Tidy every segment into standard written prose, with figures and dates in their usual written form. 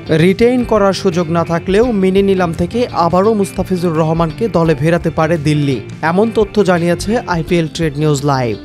Retain করার সুযোগ না থাকলেও মিনি নিলাম থেকে আবারও মুস্তাফিজুর রহমানকে দলে ফেরাতে পারে দিল্লি, এমন তথ্য জানিয়েছে আইপিএল ট্রেড নিউজ লাইভ।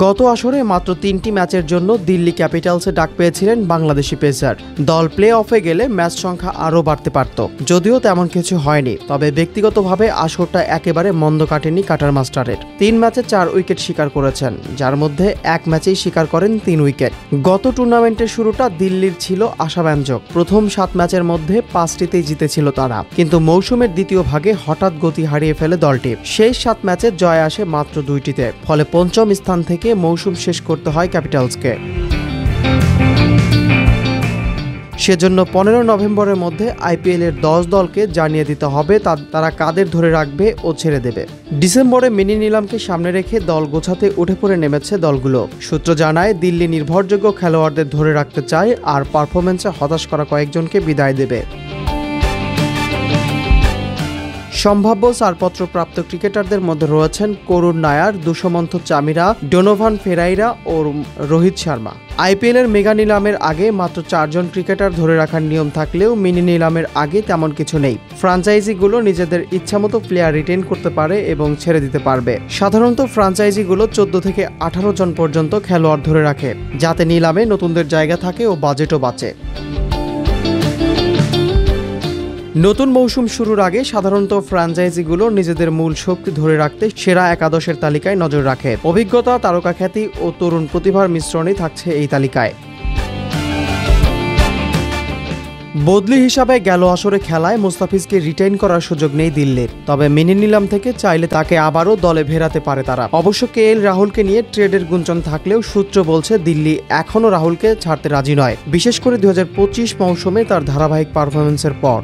গত আসরে মাত্র ৩টি ম্যাচের জন্য দিল্লি ক্যাপিটালসে ডাক পেয়েছিলেন বাংলাদেশি পেসার। দল প্লে অফে গেলে ম্যাচ সংখ্যা আরও বাড়তে পারত, যদিও তেমন কিছু হয়নি। তবে ব্যক্তিগতভাবে আসরটা একেবারে মন্দ কাটেনি কাটার মাস্টারের। ৩ ম্যাচে ৪ উইকেট শিকার করেছেন, যার মধ্যে এক ম্যাচেই শিকার করেন ৩ উইকেট। গত টুর্নামেন্টের শুরুটা দিল্লির ছিল আশাব্যঞ্জক। প্রথম ৭ ম্যাচের মধ্যে ৫টিতেই জিতেছিল তারা, কিন্তু মৌসুমের দ্বিতীয় ভাগে হঠাৎ গতি হারিয়ে ফেলে দলটি। শেষ ৭ ম্যাচে জয় আসে মাত্র ২টিতে, ফলে পঞ্চম স্থান থেকে মৌসুম শেষ করতে হয় ক্যাপিটালসকে। সেজন্য ১৫ নভেম্বরের মধ্যে আইপিএলের ১০ দলকে জানিয়ে দিতে হবে তারা কাদের ধরে রাখবে ও ছেড়ে দেবে। ডিসেম্বরে মিনি নিলামকে সামনে রেখে দল গোছাতে উঠে পড়ে নেমেছে দলগুলো। সূত্র জানায়, দিল্লি নির্ভরযোগ্য খেলোয়াড়দের ধরে রাখতে চায় আর পারফরম্যান্সে হতাশ করা কয়েকজনকে বিদায় দেবে। সম্ভাব্য ছাড়পত্র প্রাপ্ত ক্রিকেটারদের মধ্যে রয়েছেন করুণ নায়ার, দুষ্মন্ত চামিরা, ডোনোভান ফেরাইরা ও রোহিত শর্মা। আইপিএলের মেগা নিলামের আগে মাত্র ৪ জন ক্রিকেটার ধরে রাখার নিয়ম থাকলেও মিনি নিলামের আগে তেমন কিছু নেই। ফ্র্যাঞ্চাইজিগুলো নিজেদের ইচ্ছামতো প্লেয়ার রিটেইন করতে পারে এবং ছেড়ে দিতে পারবে। সাধারণত ফ্র্যাঞ্চাইজিগুলো ১৪ থেকে ১৮ জন পর্যন্ত খেলোয়াড় ধরে রাখে, যাতে নিলামে নতুনদের জায়গা থাকে ও বাজেটও বাঁচে। নতুন মৌসুম শুরুর আগে সাধারণত ফ্র্যাঞ্চাইজিগুলো নিজেদের মূল শক্তি ধরে রাখতে সেরা একাদশের তালিকায় নজর রাখে। অভিজ্ঞতা, তারকা খ্যাতি ও তরুণ প্রতিভার মিশ্রণই থাকছে এই তালিকায়। বদলি হিসাবে গেল আসরে খেলায় মুস্তাফিজকে রিটেইন করার সুযোগ নেই দিল্লির। তবে মিনি নিলাম থেকে চাইলে তাকে আবারও দলে ফেরাতে পারে তারা। অবশ্য কেএল রাহুলকে নিয়ে ট্রেডের গুঞ্জন থাকলেও সূত্র বলছে দিল্লি এখনও রাহুলকে ছাড়তে রাজি নয়, বিশেষ করে ২০২৫ মৌসুমে তার ধারাবাহিক পারফরম্যান্সের পর।